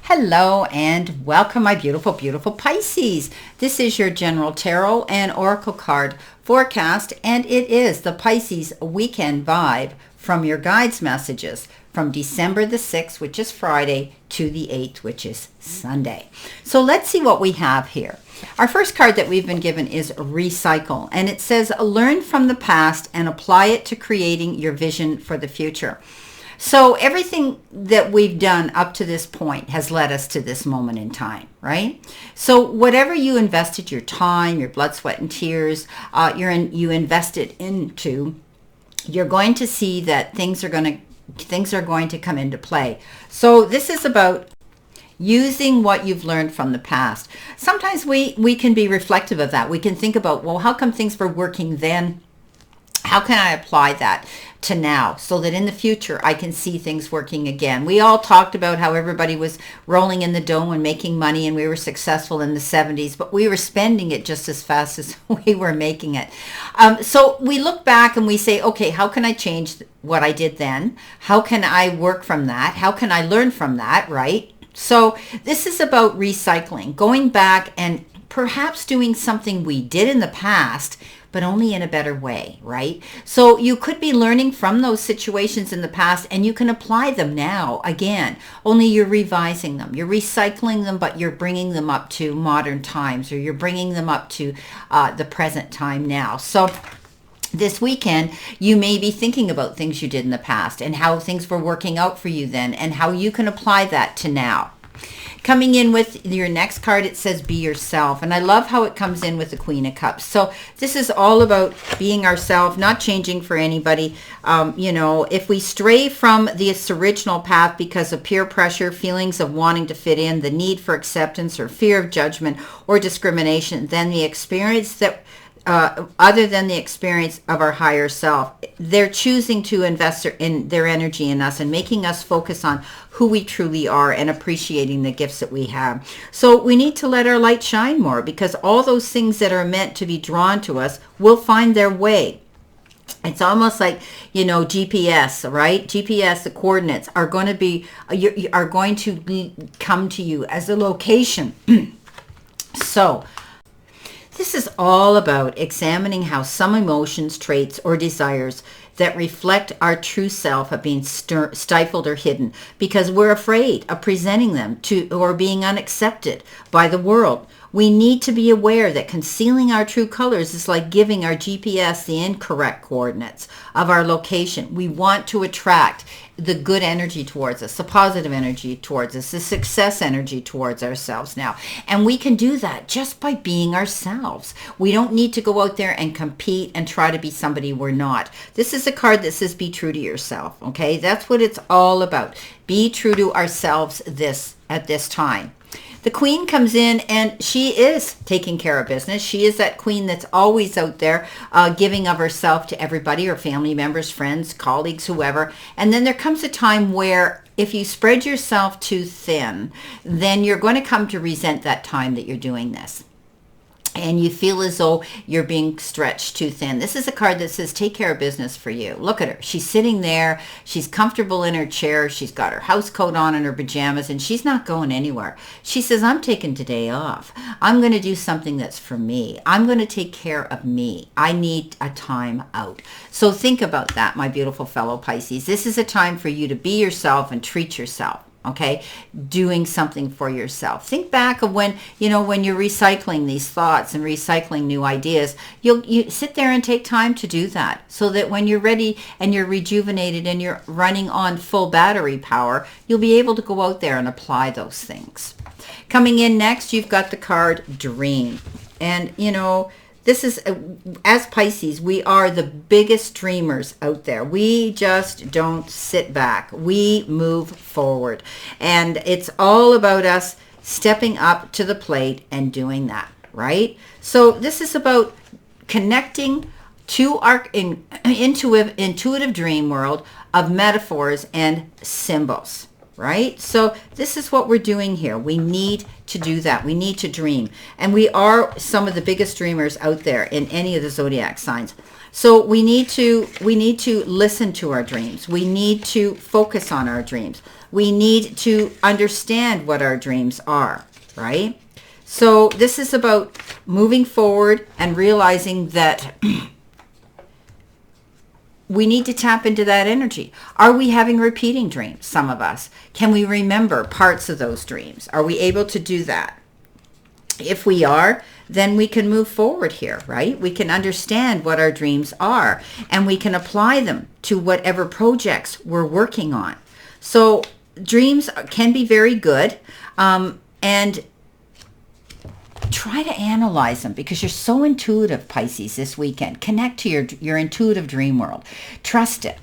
Hello and welcome, my beautiful, beautiful Pisces. This is your general tarot and oracle card forecast, and it is the Pisces weekend vibe from your guides messages from December the 6th, which is Friday, to the 8th, which is Sunday. So let's see what we have here. Our first card that we've been given is Recycle, and it says, learn from the past and apply it to creating your vision for the future. So everything that we've done up to this point has led us to this moment in time, right? So whatever you invested your time, your blood, sweat, and tears, you invested into, you're going to see that things are going to come into play. So this is about using what you've learned from the past. Sometimes we can be reflective of that. We can think about, well, how come things were working then? How can I apply that to now so that in the future I can see things working again? We all talked about how everybody was rolling in the dough and making money, and we were successful in the 70s, but we were spending it just as fast as we were making it. So we look back and we say, okay, how can I change what I did then? How can I work from that? How can I learn from that, right? So this is about recycling, going back and perhaps doing something we did in the past, but only in a better way, right? So you could be learning from those situations in the past, and you can apply them now again, only you're revising them. You're recycling them, but you're bringing them up to modern times, or you're bringing them up to the present time now. So this weekend, you may be thinking about things you did in the past and how things were working out for you then, and how you can apply that to now. Coming in with your next card, it says be yourself. And I love how it comes in with the Queen of Cups. So this is all about being ourselves, not changing for anybody. If we stray from this original path because of peer pressure, feelings of wanting to fit in, the need for acceptance, or fear of judgment or discrimination, then the experience that other than the experience of our higher self, they're choosing to invest in their energy in us and making us focus on who we truly are and appreciating the gifts that we have. So we need to let our light shine more, because all those things that are meant to be drawn to us will find their way. It's almost like, GPS, right? GPS, the coordinates are going to come to you as a location. So this is all about examining how some emotions, traits, or desires that reflect our true self are being stifled or hidden because we're afraid of presenting them to or being unaccepted by the world. We need to be aware that concealing our true colors is like giving our GPS the incorrect coordinates of our location. We want to attract the good energy towards us, the positive energy towards us, the success energy towards ourselves now. And we can do that just by being ourselves. We don't need to go out there and compete and try to be somebody we're not. This is a card that says be true to yourself, okay? That's what it's all about. Be true to ourselves at this time. The Queen comes in, and she is taking care of business. She is that queen that's always out there giving of herself to everybody, her family members, friends, colleagues, whoever. And then there comes a time where if you spread yourself too thin, then you're going to come to resent that time that you're doing this. And you feel as though you're being stretched too thin. This is a card that says take care of business for you. Look at her. She's sitting there. She's comfortable in her chair. She's got her house coat on and her pajamas, and she's not going anywhere. She says, I'm taking today off. I'm going to do something that's for me. I'm going to take care of me. I need a time out. So think about that, my beautiful fellow Pisces. This is a time for you to be yourself and treat yourself. Okay, doing something for yourself. Think back of when you're recycling these thoughts and recycling new ideas, you sit there and take time to do that, so that when you're ready and you're rejuvenated and you're running on full battery power, you'll be able to go out there and apply those things. Coming in next, you've got the card Dream. And, this is, as Pisces, we are the biggest dreamers out there. We just don't sit back. We move forward. And it's all about us stepping up to the plate and doing that, right? So this is about connecting to our intuitive dream world of metaphors and symbols. Right? So this is what we're doing here. We need to do that. We need to dream. And we are some of the biggest dreamers out there in any of the zodiac signs. So we need to listen to our dreams. We need to focus on our dreams. We need to understand what our dreams are, right? So this is about moving forward and realizing that we need to tap into that energy. Are we having repeating dreams, some of us? Can we remember parts of those dreams? Are we able to do that? If we are, then we can move forward here, right? We can understand what our dreams are, and we can apply them to whatever projects we're working on. So dreams can be very good, and try to analyze them because you're so intuitive, Pisces, this weekend. Connect to your intuitive dream world. Trust it.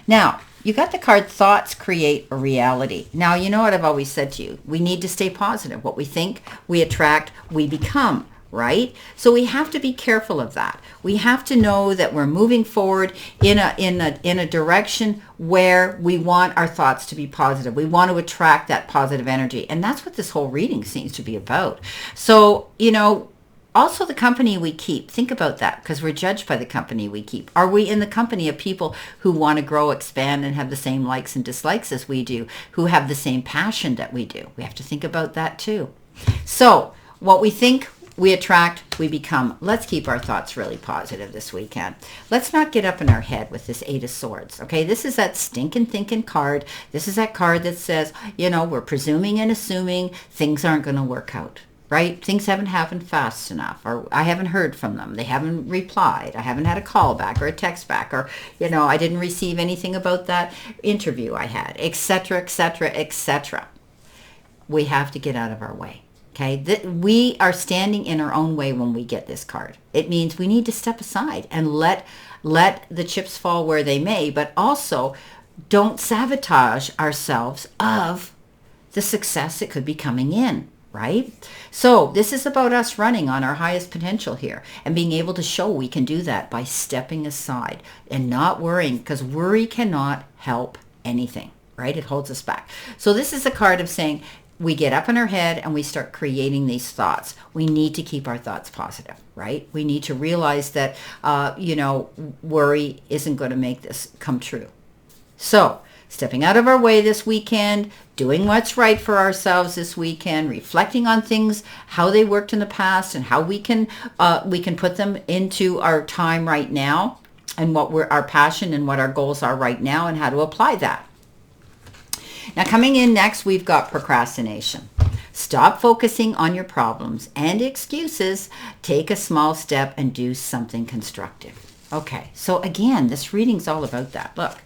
Now, you got the card Thoughts Create a Reality. Now, you know what I've always said to you. We need to stay positive. What we think, we attract, we become, right? So we have to be careful of that. We have to know that we're moving forward in a direction where we want our thoughts to be positive. We want to attract that positive energy. And that's what this whole reading seems to be about. So, also the company we keep. Think about that, because we're judged by the company we keep. Are we in the company of people who want to grow, expand, and have the same likes and dislikes as we do, who have the same passion that we do? We have to think about that too. So what we think, we attract, we become. Let's keep our thoughts really positive this weekend. Let's not get up in our head with this Eight of Swords, okay? This is that stinking thinking card. This is that card that says, we're presuming and assuming things aren't going to work out, right? Things haven't happened fast enough, or I haven't heard from them. They haven't replied. I haven't had a call back or a text back, or, I didn't receive anything about that interview I had, etc., etc., etc. We have to get out of our way. Okay, we are standing in our own way when we get this card. It means we need to step aside and let the chips fall where they may, but also don't sabotage ourselves of the success that could be coming in, right? So this is about us running on our highest potential here and being able to show we can do that by stepping aside and not worrying, because worry cannot help anything, right? It holds us back. So this is a card of saying, we get up in our head and we start creating these thoughts. We need to keep our thoughts positive, right? We need to realize that, worry isn't going to make this come true. So stepping out of our way this weekend, doing what's right for ourselves this weekend, reflecting on things, how they worked in the past, and how we can put them into our time right now, and what our passion and what our goals are right now, and how to apply that. Now, coming in next, we've got procrastination. Stop focusing on your problems and excuses. Take a small step and do something constructive. Okay, so again, this reading's all about that. Look,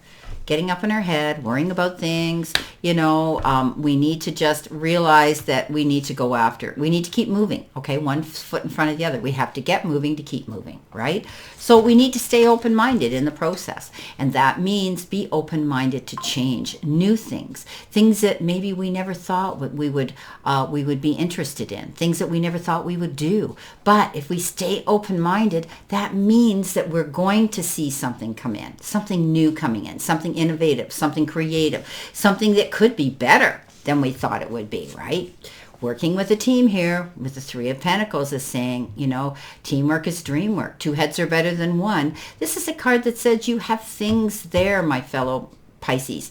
getting up in our head, worrying about things, we need to just realize that we need to go after. We need to keep moving, okay? One foot in front of the other. We have to get moving to keep moving, right? So we need to stay open-minded in the process. And that means be open-minded to change, new things that maybe we never thought we would be interested in, things that we never thought we would do. But if we stay open-minded, that means that we're going to see something come in, something new coming in, something innovative, something creative, something that could be better than we thought it would be, right? Working with a team here with the Three of Pentacles is saying, teamwork is dream work. Two heads are better than one. This is a card that says you have things there, my fellow Pisces,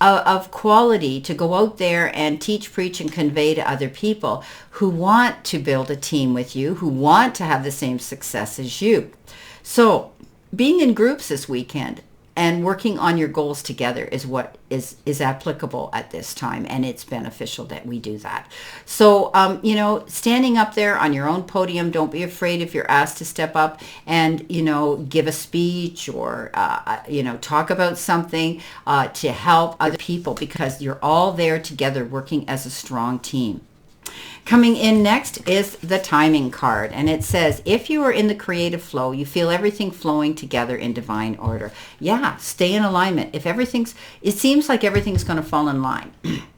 of quality to go out there and teach, preach, and convey to other people who want to build a team with you, who want to have the same success as you. So being in groups this weekend and working on your goals together is what is applicable at this time, and it's beneficial that we do that. So, standing up there on your own podium, don't be afraid if you're asked to step up and, give a speech or, talk about something to help other people, because you're all there together working as a strong team. Coming in next is the timing card, and it says, if you are in the creative flow, you feel everything flowing together in divine order. Yeah, stay in alignment. It seems like everything's going to fall in line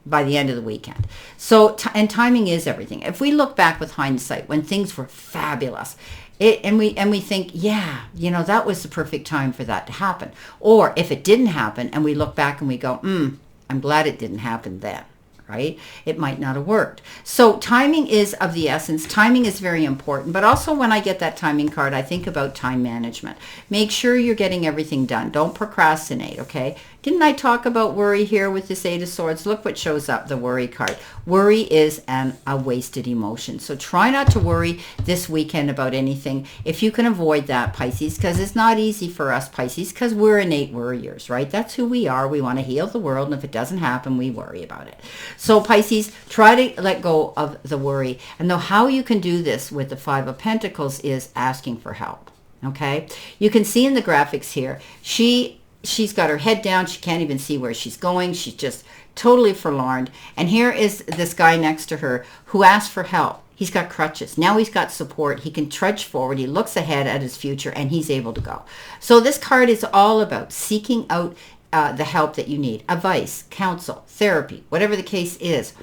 by the end of the weekend. So, and timing is everything. If we look back with hindsight, when things were fabulous, and we think, that was the perfect time for that to happen. Or if it didn't happen, and we look back and we go, I'm glad it didn't happen then. Right? It might not have worked. So timing is of the essence. Timing is very important. But also when I get that timing card, I think about time management. Make sure you're getting everything done. Don't procrastinate, okay? Didn't I talk about worry here with this Eight of Swords? Look what shows up, the worry card. Worry is a wasted emotion. So try not to worry this weekend about anything if you can avoid that, Pisces, because it's not easy for us, Pisces, because we're innate worriers, right? That's who we are. We want to heal the world, and if it doesn't happen, we worry about it. So Pisces, try to let go of the worry. And though how you can do this with the Five of Pentacles is asking for help, okay? You can see in the graphics here, she's got her head down. She can't even see where she's going. She's just totally forlorn. And here is this guy next to her who asked for help. He's got crutches. Now he's got support. He can trudge forward. He looks ahead at his future, and he's able to go. So this card is all about seeking out the help that you need. Advice, counsel, therapy, whatever the case is.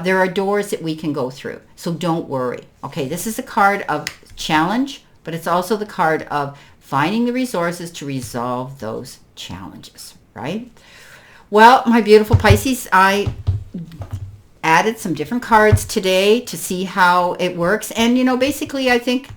There are doors that we can go through. So don't worry. Okay, this is a card of challenge, but it's also the card of finding the resources to resolve those challenges, right? Well, my beautiful Pisces, I added some different cards today to see how it works. And, you know, basically, I think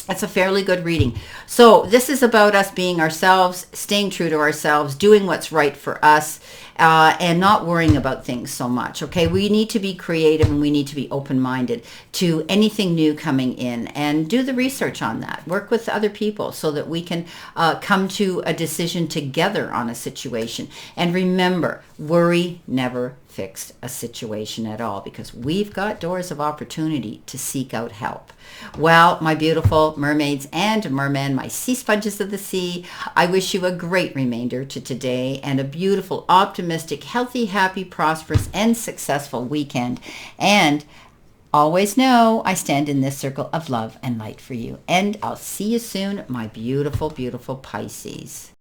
it's a fairly good reading. So this is about us being ourselves, staying true to ourselves, doing what's right for us, and not worrying about things so much, okay? We need to be creative, and we need to be open-minded to anything new coming in, and do the research on that. Work with other people so that we can come to a decision together on a situation. And remember, worry never fixed a situation at all, because we've got doors of opportunity to seek out help. Well, my beautiful mermaids and mermen, my sea sponges of the sea, I wish you a great remainder to today and a beautiful, optimistic, healthy, happy, prosperous, and successful weekend. And always know I stand in this circle of love and light for you. And I'll see you soon, my beautiful, beautiful Pisces.